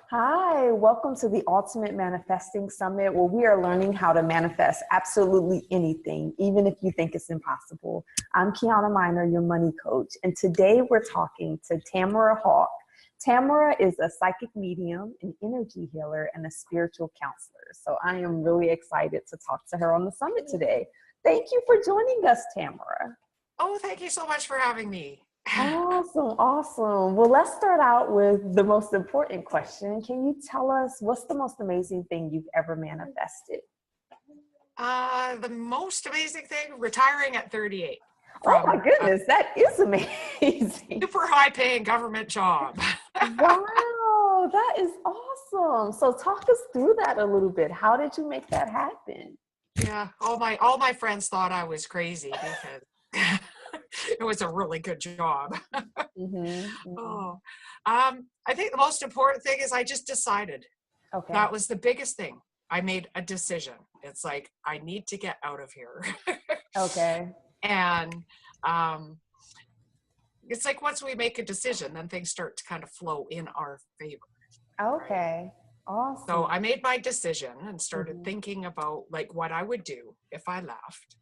Hi, welcome to the Ultimate Manifesting Summit, where we are learning how to manifest absolutely anything, even if you think it's impossible. I'm Kyana Miner, your money coach, and today we're talking to Tamara Hawk. Tamara is a psychic medium, an energy healer, and a spiritual counselor. So I am really excited to talk to her on the summit today. Thank you for joining us, Tamara. Oh, thank you so much for having me. Awesome. Well, let's start out with the most important question. Can you tell us what's the most amazing thing you've ever manifested? The most amazing thing, retiring at 38. Oh my goodness, that is amazing. Super high paying government job. Wow, that is awesome. So talk us through that a little bit. How did you make that happen? Yeah, all my friends thought I was crazy because it was a really good job. Oh, I think the most important thing is I just decided. Okay. That was the biggest thing. I made a decision. It's like, I need to get out of here. Okay. And it's like once we make a decision, then things start to kind of flow in our favor. Okay. Right? Awesome. So I made my decision and started thinking about like what I would do if I left.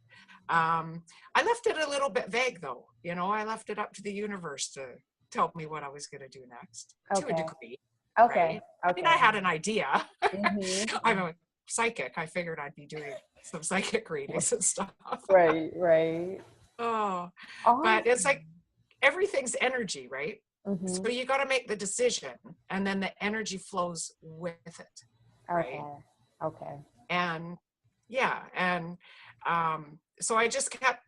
I left it a little bit vague though. You know, I left it up to the universe to tell me what I was going to do next to a degree. Okay. Right? I mean, I had an idea. Mm-hmm. I'm a psychic. I figured I'd be doing some psychic readings and stuff. Right. Oh, Awesome. but it's like everything's energy, right? Mm-hmm. So you got to make the decision and then the energy flows with it. Right. Okay. And yeah. And so I just kept,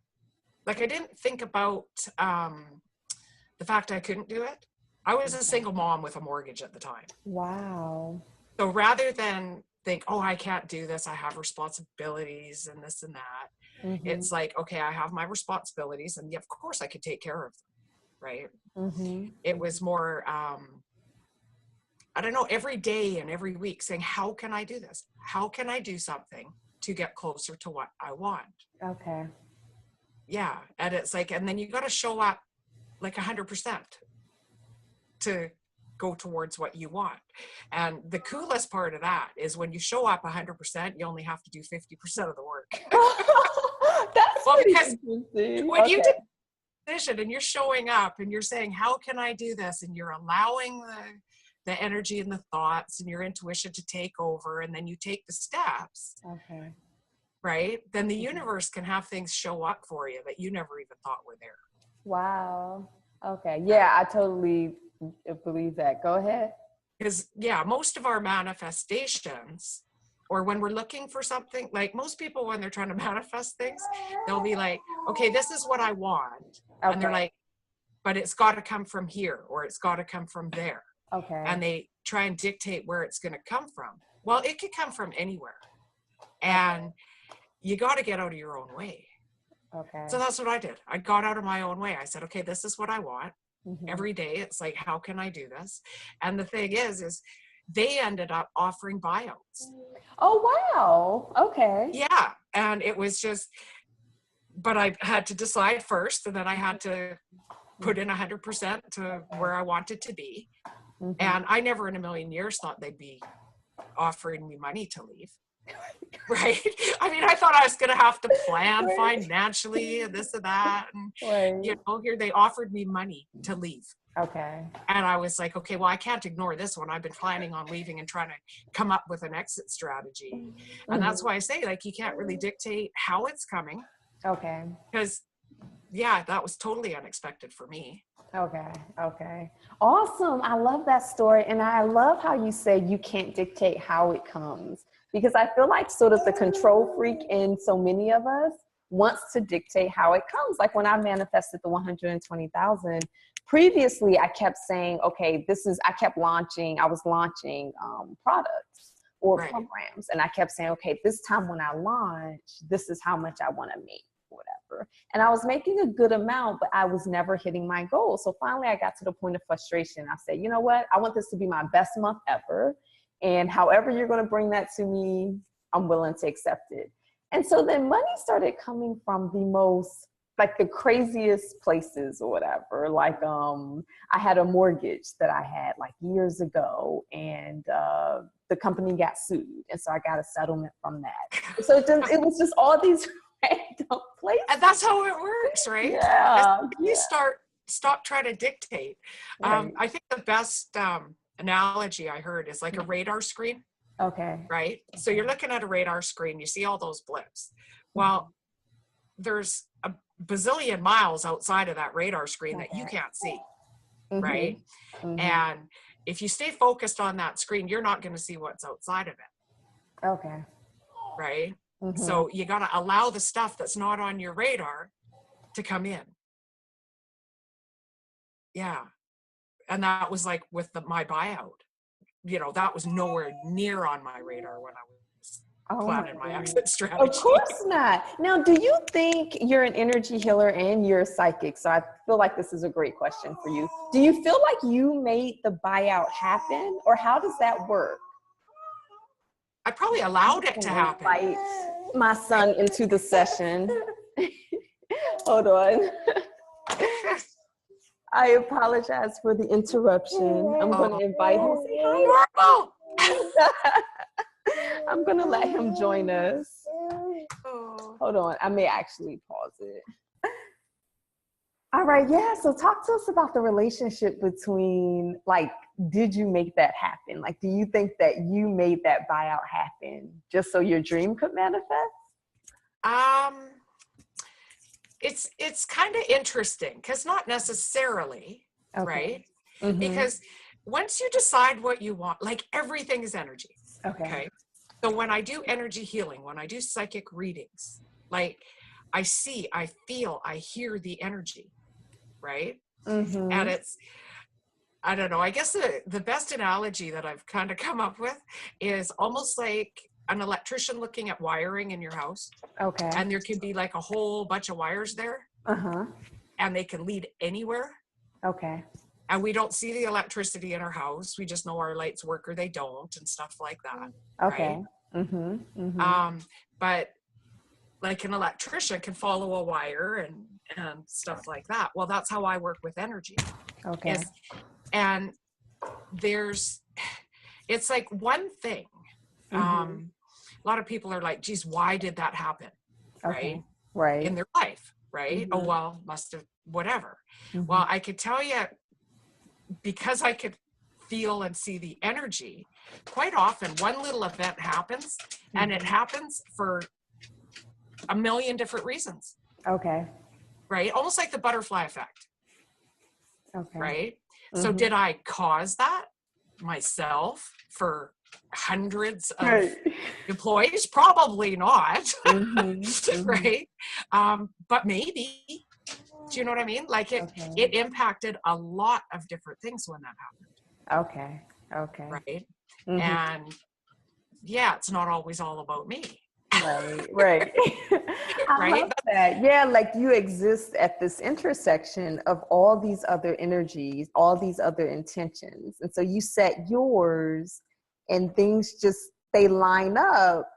like, I didn't think about the fact I couldn't do it. I was a single mom with a mortgage at the time. Wow. So rather than think, oh, I can't do this, I have responsibilities and this and that. It's like, okay, I have my responsibilities and of course I could take care of them. Right. It was more, I don't know, every day and every week saying, how can I do this? How can I do something to get closer to what I want? Okay. Yeah. And it's like, and then you got to show up like 100% to go towards what you want. And the coolest part of that is when you show up 100%, you only have to do 50% of the work. That's well, because interesting. when you did the decision and you're showing up and you're saying, how can I do this? And you're allowing the energy and the thoughts and your intuition to take over, and then you take the steps. Okay. Right? Then the universe can have things show up for you that you never even thought were there. Wow. Okay. Yeah, I totally believe that. Go ahead. Because yeah, most of our manifestations, or when we're looking for something, like most people, when they're trying to manifest things, they'll be like, okay, this is what I want. Okay. And they're like, but it's got to come from here, or it's got to come from there. Okay. And they try and dictate where it's going to come from. Well, it could come from anywhere. And you got to get out of your own way. Okay. So that's what I did. I got out of my own way. I said, okay, this is what I want. Every day it's like, how can I do this? And the thing is they ended up offering buyouts. Oh, wow. Okay. Yeah. And it was just, but I had to decide first, and then I had to put in 100% to where I wanted to be. And I never in a million years thought they'd be offering me money to leave. Right. I mean, I thought I was going to have to plan financially and this and that. And, you know, here they offered me money to leave. Okay. And I was like, okay, well, I can't ignore this one. I've been planning on leaving and trying to come up with an exit strategy. And that's why I say, like, you can't really dictate how it's coming. Okay. Because, yeah, that was totally unexpected for me. Okay. Awesome. I love that story. And I love how you say you can't dictate how it comes, because I feel like sort of the control freak in so many of us wants to dictate how it comes. Like when I manifested the 120,000, previously I kept saying, okay, I was launching products or programs. And I kept saying, okay, this time when I launch, this is how much I want to make. Whatever. And I was making a good amount, but I was never hitting my goal. So finally I got to the point of frustration. I said, you know what? I want this to be my best month ever. And however you're going to bring that to me, I'm willing to accept it. And so then money started coming from the most like the craziest places or whatever. Like, I had a mortgage that I had like years ago, and the company got sued. And so I got a settlement from that. So it was just all these random places. And that's how it works, right? Yeah. You stop trying to dictate. Right. I think the best analogy I heard is like a radar screen. Okay. Right? So you're looking at a radar screen, you see all those blips. Well, there's a bazillion miles outside of that radar screen that you can't see, right? And if you stay focused on that screen, you're not going to see what's outside of it. Okay. Right? So you got to allow the stuff that's not on your radar to come in. Yeah. And that was like with my buyout. That was nowhere near on my radar when I was planning my exit strategy. Of course not. Now, do you think you're an energy healer and you're psychic? So I feel like this is a great question for you. Do you feel like you made the buyout happen, or how does that work? I probably allowed it to happen. Invite my son into the session. Hold on. I apologize for the interruption. I'm going to invite him. Say hi. I'm going to let him join us. Hold on. I may actually pause it. All right. Yeah. So talk to us about the relationship between, like, did you make that happen? Like, do you think that you made that buyout happen just so your dream could manifest? It's kind of interesting, because not necessarily, right? Because once you decide what you want, like, everything is energy. Okay. So when I do energy healing, when I do psychic readings, like, I see, I feel, I hear the energy, right? And I don't know, I guess the best analogy that I've kind of come up with is almost like an electrician looking at wiring in your house. Okay. And there can be like a whole bunch of wires there. And they can lead anywhere. Okay. And we don't see the electricity in our house. We just know our lights work or they don't, and stuff like that. Okay. Right? But like an electrician can follow a wire and stuff like that. Well, that's how I work with energy. Okay. And it's like one thing. A lot of people are like, geez, why did that happen? Okay. Right. In their life. Right. Oh, well, must have, whatever. Well, I could tell you, because I could feel and see the energy, quite often one little event happens, and it happens for a million different reasons. Okay. Right. Almost like the butterfly effect. Okay. Right. So did I cause that myself for hundreds of employees? Probably not. Right. But maybe, do you know what I mean? Like it impacted a lot of different things when that happened. Okay. Right. And yeah, it's not always all about me. Right. I love that. Yeah, like you exist at this intersection of all these other energies, all these other intentions. And so you set yours, and things just, they line up.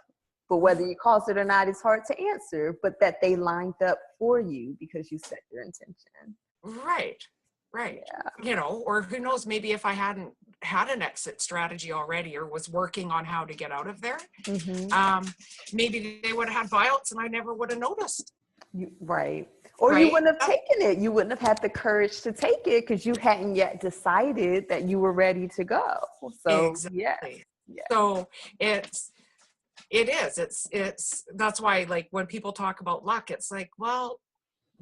But whether you cause it or not, it's hard to answer, but that they lined up for you because you set your intention. Right. Yeah. Or who knows, maybe if I hadn't had an exit strategy already, or was working on how to get out of there, maybe they would have had buyouts and I never would have noticed. Right. Or you wouldn't have taken it. You wouldn't have had the courage to take it because you hadn't yet decided that you were ready to go. So, exactly. Yeah. So it's that's why, like, when people talk about luck, it's like, well,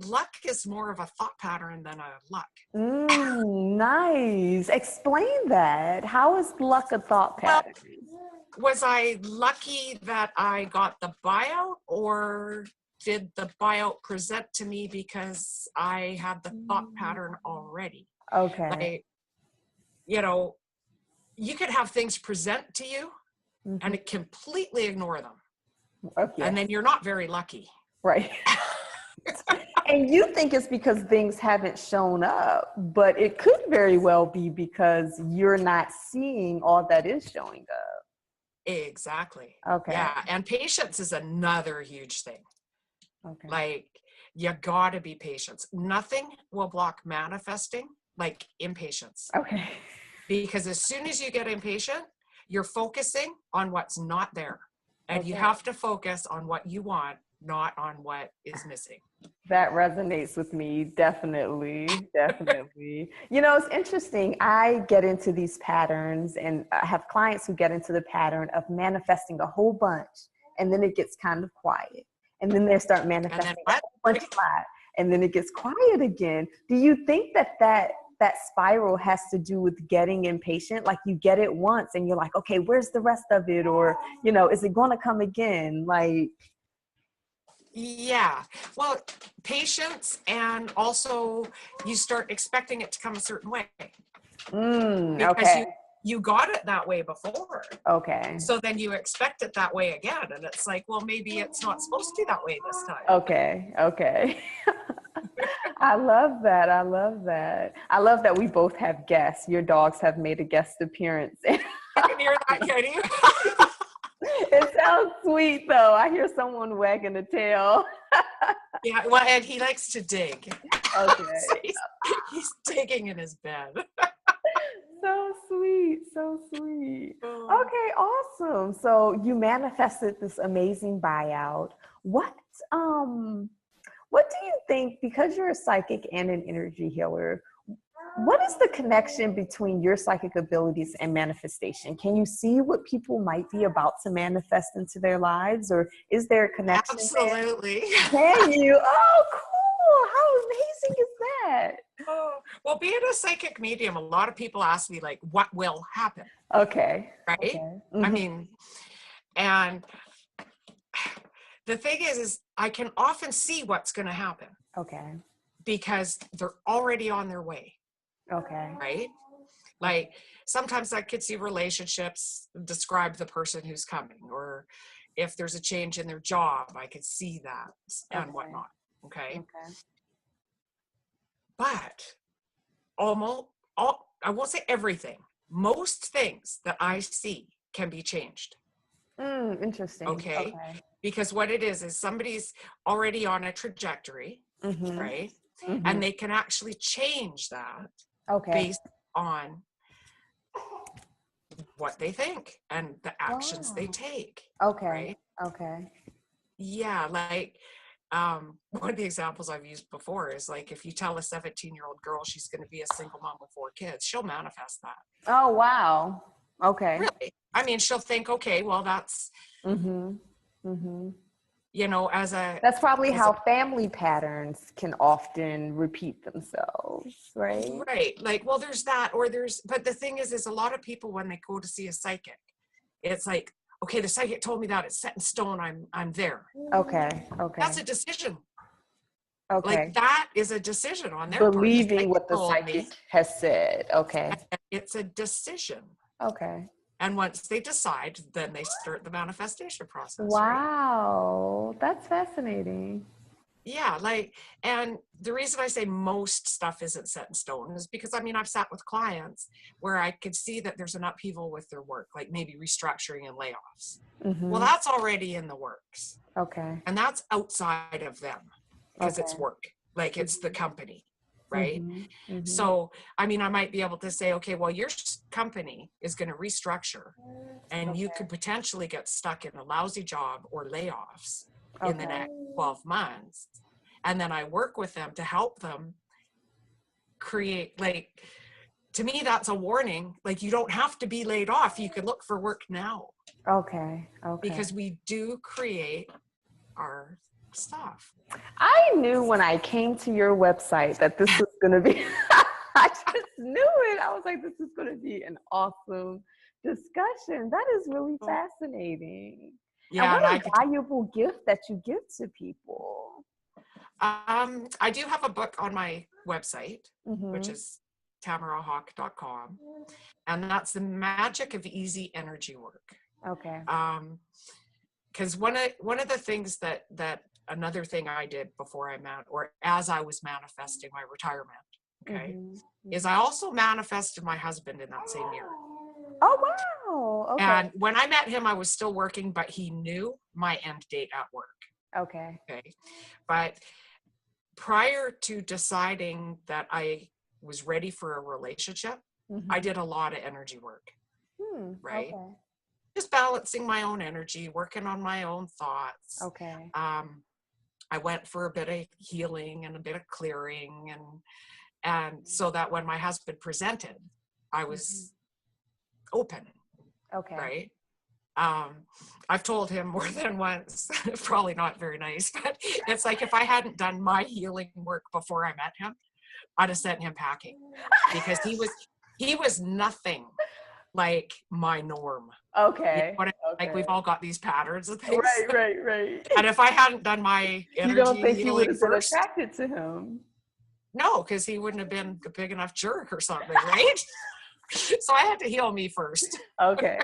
luck is more of a thought pattern than a luck. Nice. Explain that. How is luck a thought pattern? Well, was I lucky that I got the buyout, or did the buyout present to me because I had the thought pattern already? Okay. Like, you could have things present to you and completely ignore them. Okay. And then you're not very lucky. Right. And you think it's because things haven't shown up, but it could very well be because you're not seeing all that is showing up. Exactly. Okay. Yeah. And patience is another huge thing. Okay. Like, you gotta be patient. Nothing will block manifesting like impatience. Okay. Because as soon as you get impatient, you're focusing on what's not there. And you Okay. have to focus on what you want, not on what is missing. That resonates with me. Definitely. Definitely. You know, it's interesting. I get into these patterns, and I have clients who get into the pattern of manifesting a whole bunch, and then it gets kind of quiet. And then they start manifesting a whole bunch more, and then it gets quiet again. Do you think that spiral has to do with getting impatient? Like, you get it once and you're like, okay, where's the rest of it? Or, you know, is it going to come again? Like, yeah, well, patience, and also you start expecting it to come a certain way. Because okay. you got it that way before. Okay. So then you expect it that way again. And it's like, well, maybe it's not supposed to be that way this time. Okay. Okay. I love that. I love that. I love that we both have guests. Your dogs have made a guest appearance. You can hear that, can you? It sounds sweet, though. I hear someone wagging a tail. Yeah, well, and he likes to dig. Okay. So he's digging in his bed. So sweet. So sweet. Oh. Okay, awesome. So you manifested this amazing buyout. What do you think, because you're a psychic and an energy healer, what is the connection between your psychic abilities and manifestation? Can you see what people might be about to manifest into their lives, or is there a connection? Absolutely. There? Can you? Oh, cool. How amazing is that? Oh, well, being a psychic medium, a lot of people ask me, like, what will happen? Okay. Right? Okay. Mm-hmm. I mean, and the thing is I can often see what's going to happen. Okay. Because they're already on their way. Okay. Right? Like, sometimes I could see relationships describe the person who's coming, or if there's a change in their job, I could see that and whatnot. Okay. But I won't say everything. Most things that I see can be changed. Interesting. Okay. Because what it is somebody's already on a trajectory, right? Mm-hmm. And they can actually change that based on what they think and the actions they take. Right? Okay. Yeah, like one of the examples I've used before is, like, if you tell a 17-year-old girl she's going to be a single mom with 4 kids, she'll manifest that. Oh, wow. Okay. Really? I mean, she'll think, okay, well, that's you know, that's probably how family patterns can often repeat themselves, right? Right. Like, well, there's that, but the thing is a lot of people, when they go to see a psychic, it's like, okay, the psychic told me that it's set in stone. I'm there. Okay. That's a decision. Okay. Like, that is a decision on their part. Believing what the psychic has said. Okay. It's a decision. Okay. And once they decide, then they start the manifestation process. Wow. Right? That's fascinating. Yeah, like, and the reason I say most stuff isn't set in stone is because, I mean, I've sat with clients where I could see that there's an upheaval with their work, like maybe restructuring and layoffs. Well, that's already in the works. Okay. And that's outside of them because it's work, like it's the company, right? So, I mean, I might be able to say, okay, well, your company is going to restructure and you could potentially get stuck in a lousy job or layoffs in the next 12 months. And then I work with them to help them create, like, to me, that's a warning. Like, you don't have to be laid off. You can look for work now. Okay. Because we do create our stuff. I knew when I came to your website that this was going to be, I just knew it. I was like, this is going to be an awesome discussion. That is really fascinating. Yeah, and what a valuable gift that you give to people. I do have a book on my website, which is tamarahawk.com, and that's The Magic of Easy Energy Work. Okay. Because one of the things that another thing I did before as I was manifesting my retirement, is I also manifested my husband in that same year. Oh, wow. Okay. And when I met him, I was still working, but he knew my end date at work. Okay. But prior to deciding that I was ready for a relationship, I did a lot of energy work, right? Okay. Just balancing my own energy, working on my own thoughts. Okay. I went for a bit of healing and a bit of clearing, and so that when my husband presented, I was open, Okay. right? I've told him more than once, probably not very nice, but it's like if I hadn't done my healing work before I met him, I'd have sent him packing, because he was nothing like my norm. Okay. You know what I mean? Okay. Like we've all got these patterns of things. Right. And if I hadn't done my energy You don't think you would healing have been first, attracted to him? no, because he wouldn't have been a big enough jerk or something, right? So I had to heal me first. Okay.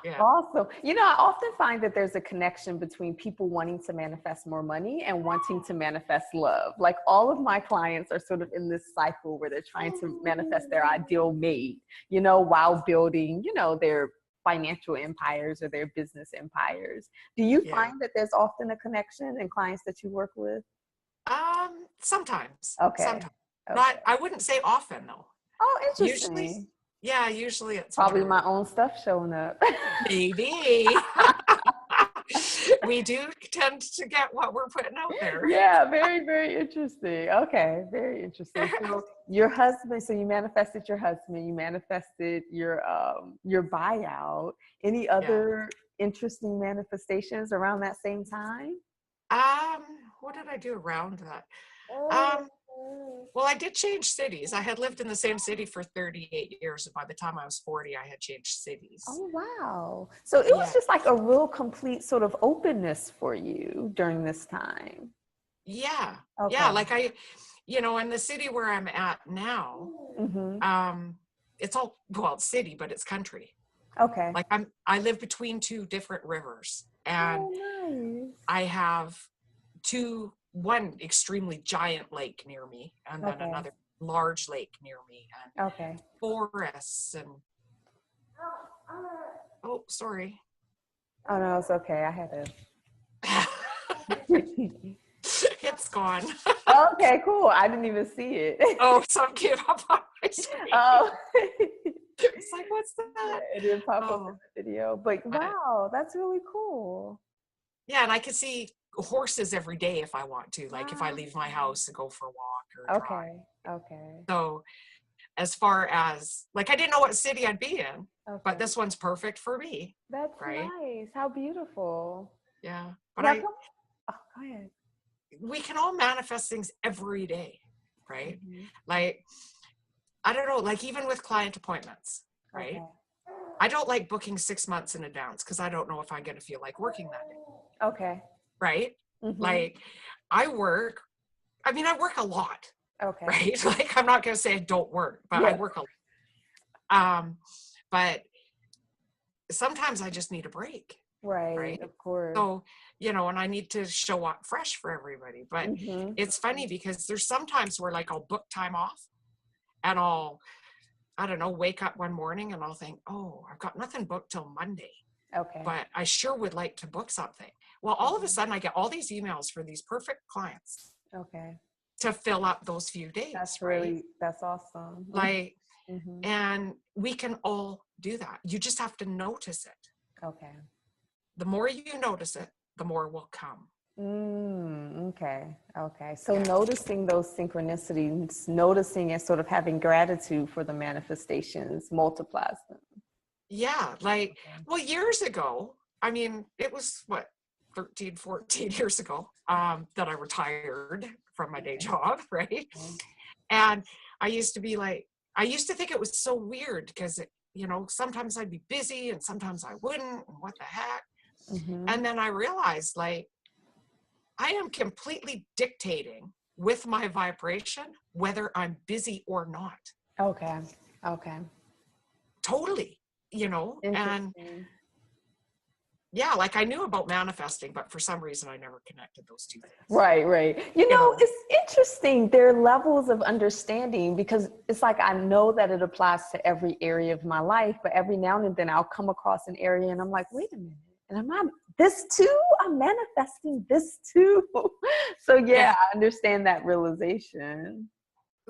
Yeah. Awesome. You know, I often find that there's a connection between people wanting to manifest more money and wanting to manifest love. Like all of my clients are sort of in this cycle where they're trying to manifest their ideal mate, you know, while building, you know, their financial empires or their business empires. Do you find that there's often a connection in clients that you work with? Sometimes. Okay. Sometimes. Not, I wouldn't say often though. Oh, interesting. Usually it's probably more, my own stuff showing up. maybe. We do tend to get what we're putting out there. Yeah, very interesting. Okay, very interesting. So your husband, so you manifested your husband, you manifested your buyout. Any other interesting manifestations around that same time? What did I do around that? Well, I did change cities. I had lived in the same city for 38 years. And by the time I was 40, I had changed cities. Oh, wow. So it was just like a real complete sort of openness for you during this time. Yeah. Okay. Yeah. Like in the city where I'm at now, it's all, well, it's city, but it's country. Okay. Like I live between two different rivers, and nice. I have one extremely giant lake near me, and then another large lake near me, and forests and oh, sorry. Oh no, it's okay. I had It's gone. Okay, cool. I didn't even see it. Oh, some gave up on my screen. Oh. It's like, what's that? It didn't pop up in the video, but wow, that's really cool. Yeah, and I can see horses every day if I want to, like if I leave my house and go for a walk or a drive. Okay. So as far as, like, I didn't know what city I'd be in, but this one's perfect for me. That's right? Nice. How beautiful. Yeah. But go ahead. We can all manifest things every day, right? Like, I don't know, like even with client appointments, right? I don't like booking 6 months in advance because I don't know if I'm going to feel like working that day. Okay. Right? Like I work a lot. Okay. Right? Like I'm not going to say I don't work, but I work a lot. But sometimes I just need a break. Right? Of course. So, and I need to show up fresh for everybody. But it's funny because there's sometimes where like I'll book time off and I don't know, wake up one morning and I'll think, oh, I've got nothing booked till Monday. Okay. But I sure would like to book something. Well, all of a sudden I get all these emails for these perfect clients. Okay. To fill up those few days. That's awesome. Like, and we can all do that. You just have to notice it. Okay. The more you notice it, the more will come. Okay. So noticing those synchronicities, noticing and sort of having gratitude for the manifestations multiplies them. Yeah. Like, well, years ago, I mean, it was 13, 14 years ago that I retired from my day job, right? And I used to think it was so weird because, sometimes I'd be busy and sometimes I wouldn't, and what the heck? And then I realized, like, I am completely dictating with my vibration whether I'm busy or not. Okay. Totally, and like I knew about manifesting, but for some reason I never connected those two things. Right. It's interesting. There are levels of understanding because it's like I know that it applies to every area of my life, but every now and then I'll come across an area and I'm like, wait a minute. And am I this too, I'm manifesting this too. So yeah, I understand that realization.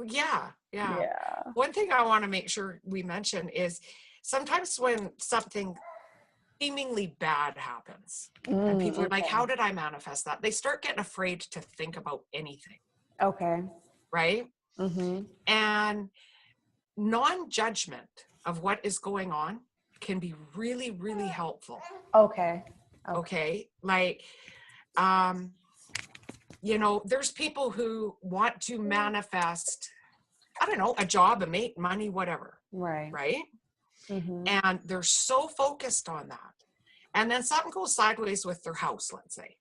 Yeah. Yeah. One thing I want to make sure we mention is sometimes when something seemingly bad happens and people are like, how did I manifest that? They start getting afraid to think about anything. Okay. Right? And non-judgment of what is going on can be really, really helpful. Okay. Like, you know, there's people who want to manifest, I don't know, a job, a mate, money, whatever. Right? And they're so focused on that. And then something goes sideways with their house, let's say.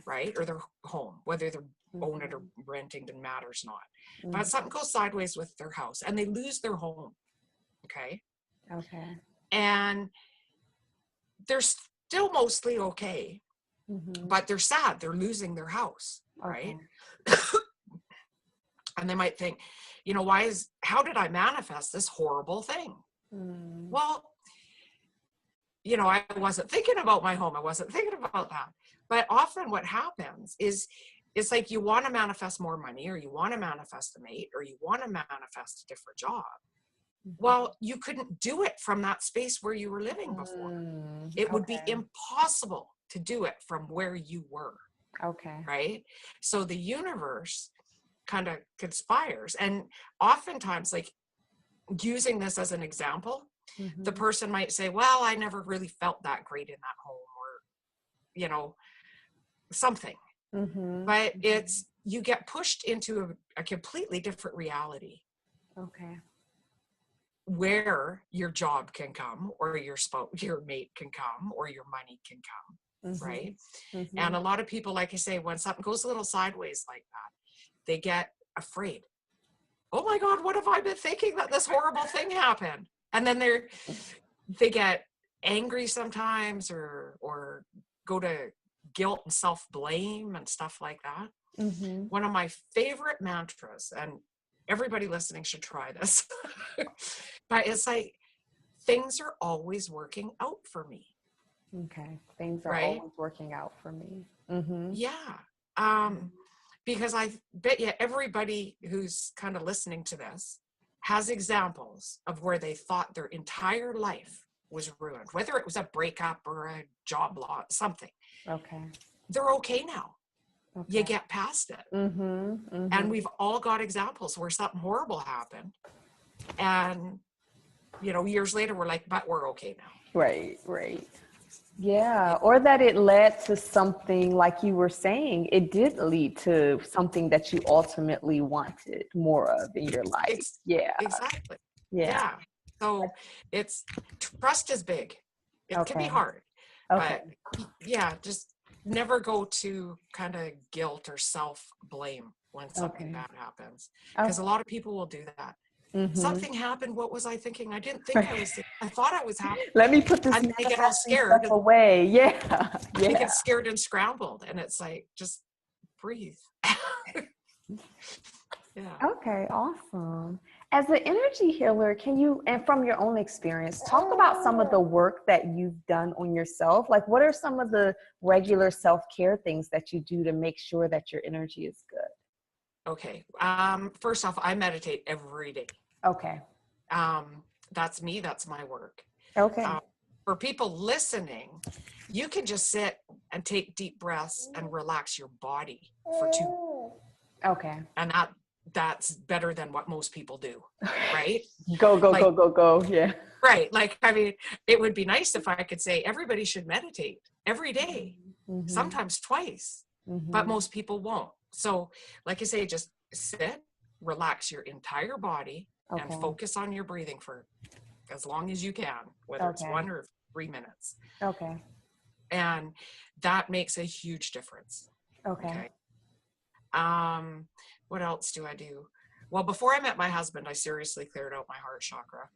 Right? Or their home, whether they're own it or renting, doesn't matters not. But something goes sideways with their house and they lose their home. Okay. And they're still mostly okay, but they're sad. They're losing their house. Right. And they might think, you know, how did I manifest this horrible thing? Well, you know, I wasn't thinking about my home. I wasn't thinking about that. But often what happens is it's like you want to manifest more money, or you want to manifest a mate, or you want to manifest a different job. Well, you couldn't do it from that space where you were living before. It would be impossible to do it from where you were. Right? So the universe kind of conspires. And oftentimes, like, using this as an example, the person might say, well, I never really felt that great in that home, or, you know, something. But it's, you get pushed into a completely different reality. Where your job can come, or your mate can come, or your money can come. Right? And a lot of people, like I say, when something goes a little sideways like that, they get afraid. Oh my God, what have I been thinking, that this horrible thing happened? And then they get angry sometimes, or go to guilt and self-blame and stuff like that. One of my favorite mantras, and everybody listening should try this, but it's like, things are always working out for me. Things are always working out for me. Yeah. Because I bet you everybody who's kind of listening to this has examples of where they thought their entire life was ruined, whether it was a breakup or a job loss, something. They're okay now. You get past it. And we've all got examples where something horrible happened, and, you know, years later we're like, but we're okay now. Right. Yeah, or that it led to something, like you were saying, it did lead to something that you ultimately wanted more of in your life. Exactly. Yeah. So it's, trust is big. It can be hard. But yeah, just never go to kind of guilt or self-blame when something bad happens. Because a lot of people will do that. Something happened. What was I thinking? I didn't think I was thinking. I thought I was happy. Let me put this and they get all scared away. They get scared and scrambled, and it's like, just breathe. Okay, awesome. As an energy healer, can you, and from your own experience, talk about some of the work that you've done on yourself? Like, what are some of the regular self-care things that you do to make sure that your energy is good? Okay. First off, I meditate every day. That's me. That's my work. For people listening, you can just sit and take deep breaths and relax your body for 2. And that's better than what most people do, right? Go. Yeah. Right. Like, I mean, it would be nice if I could say everybody should meditate every day, sometimes twice, but most people won't. So, like I say, just sit, relax your entire body, and focus on your breathing for as long as you can, whether it's 1 or 3 minutes. And that makes a huge difference. What else do I do? Well, before I met my husband, I seriously cleared out my heart chakra.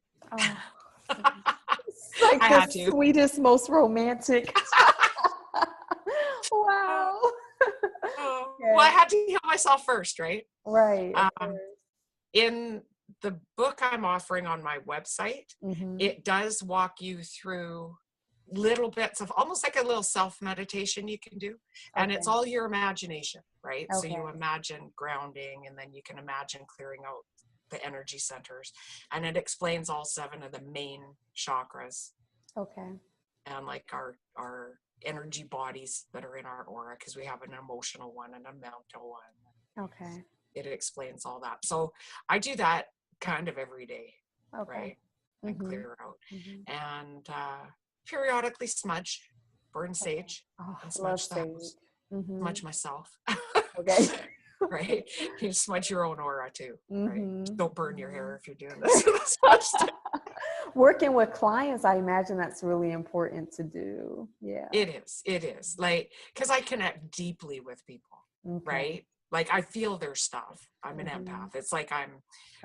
Like I had to. Sweetest, most romantic. Wow. Well, I had to heal myself first, right? Right. In the book I'm offering on my website, it does walk you through little bits of almost like a little self meditation you can do. And it's all your imagination, right? So you imagine grounding, and then you can imagine clearing out the energy centers, and it explains all 7 of the main chakras. Okay. And like our energy bodies that are in our aura, because we have an emotional one and a mental one. Okay. It explains all that. So I do that kind of every day, right? And clear out. And periodically smudge, burn sage, and smudge the house. Smudge myself. Okay. Right? You smudge your own aura too, right? Don't burn your hair if you're doing this. Smudge Working with clients, I imagine that's really important to do. Yeah. It is. Like, because I connect deeply with people, right? Like I feel their stuff. I'm an empath. It's like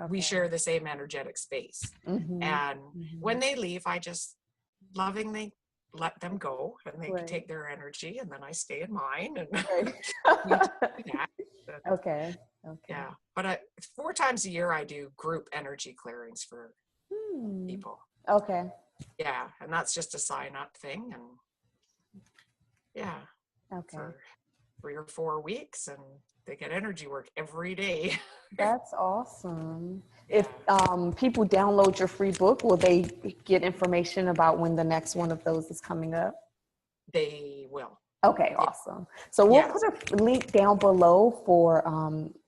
we share the same energetic space. And when they leave, I just lovingly let them go, and they can take their energy, and then I stay in mine. And Okay. Yeah. But 4 times a year, I do group energy clearings for people. Okay. Yeah. And that's just a sign up thing. And yeah. Okay. For 3 or 4 weeks, and they get energy work every day. That's awesome. If people download your free book, will they get information about when the next one of those is coming up? They will. Okay, awesome. So we'll put a link down below for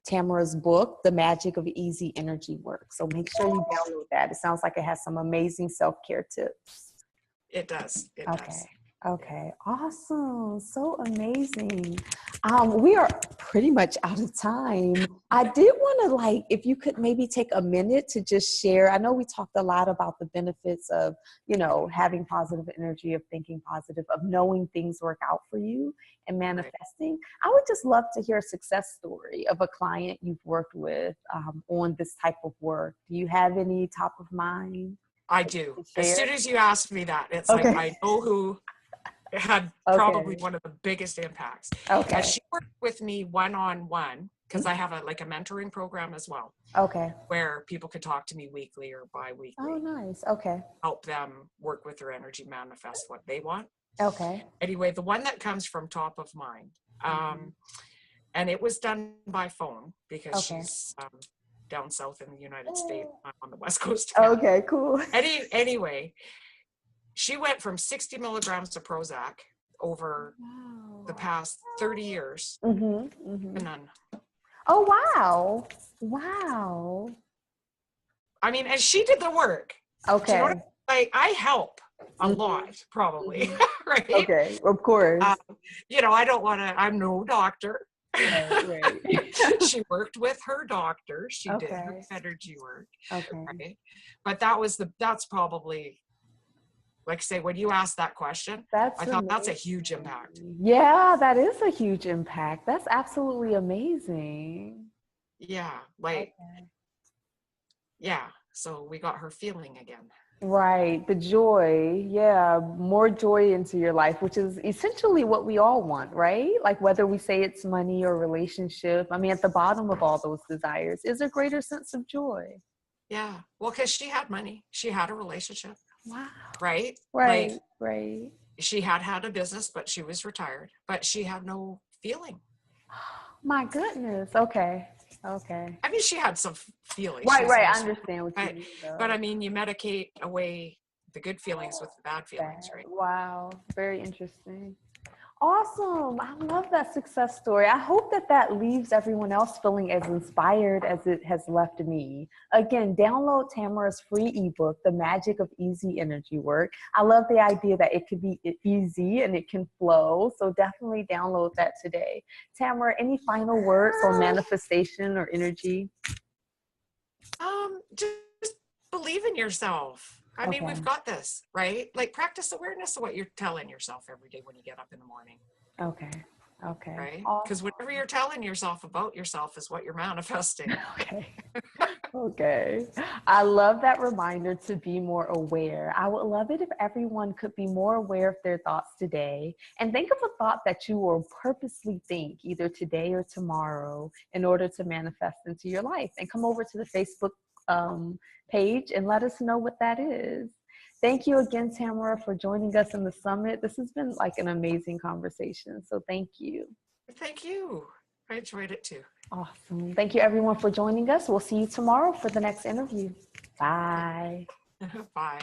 Tamara's book, The Magic of Easy Energy Work. So make sure you download that. It sounds like it has some amazing self-care tips. It does. It does. Okay, awesome. So amazing. We are pretty much out of time. I did want to if you could maybe take a minute to just share. I know we talked a lot about the benefits of, having positive energy, of thinking positive, of knowing things work out for you and manifesting. I would just love to hear a success story of a client you've worked with on this type of work. Do you have any top of mind? I do. As soon as you asked me that, it's like, I know who had probably one of the biggest impacts. Okay. She worked with me one-on-one, because I have a mentoring program as well. Okay. Where people could talk to me weekly or bi-weekly. Oh, nice. Okay. Help them work with their energy, manifest what they want. Okay. Anyway, the one that comes from top of mind, and it was done by phone, because she's down south in the United States, on the West Coast. Okay, cool. Anyway, she went from 60 milligrams of Prozac over the past 30 years to none. Oh, wow. Wow. I mean, and she did the work. Okay. I help a lot, probably, right? Okay, of course. I don't want to, I'm no doctor. Right. She worked with her doctor. She did her energy work. Okay. Right? But that's probably, like I say, when you asked that question, I thought that's a huge impact. Yeah, that is a huge impact. That's absolutely amazing. Yeah. So we got her feeling again. Right. The joy. Yeah. More joy into your life, which is essentially what we all want, right? Like whether we say it's money or relationship, I mean, at the bottom of all those desires is a greater sense of joy. Yeah. Well, because she had money. She had a relationship. Wow. Right? Right. She had a business, but she was retired. But she had no feeling. My goodness. Okay. I mean, she had some feelings. Right. I understand what you mean. But I mean, you medicate away the good feelings with the bad feelings, right? Wow. Very interesting. Awesome. I love that success story. I hope that leaves everyone else feeling as inspired as it has left me. Again, download Tamara's free ebook, The Magic of Easy Energy Work. I love the idea that it could be easy and it can flow. So definitely download that today. Tamara, any final words on manifestation or energy? Just believe in yourself. I mean, we've got this, right? Like practice awareness of what you're telling yourself every day when you get up in the morning. Okay. Right? Because whatever you're telling yourself about yourself is what you're manifesting. Okay. I love that reminder to be more aware. I would love it if everyone could be more aware of their thoughts today, and think of a thought that you will purposely think either today or tomorrow in order to manifest into your life. And come over to the Facebook page and let us know what that is. Thank you again, Tamara, for joining us in the summit. This has been like an amazing conversation. So thank you. Thank you. I enjoyed it too. Awesome. Thank you everyone for joining us. We'll see you tomorrow for the next interview. Bye. Bye.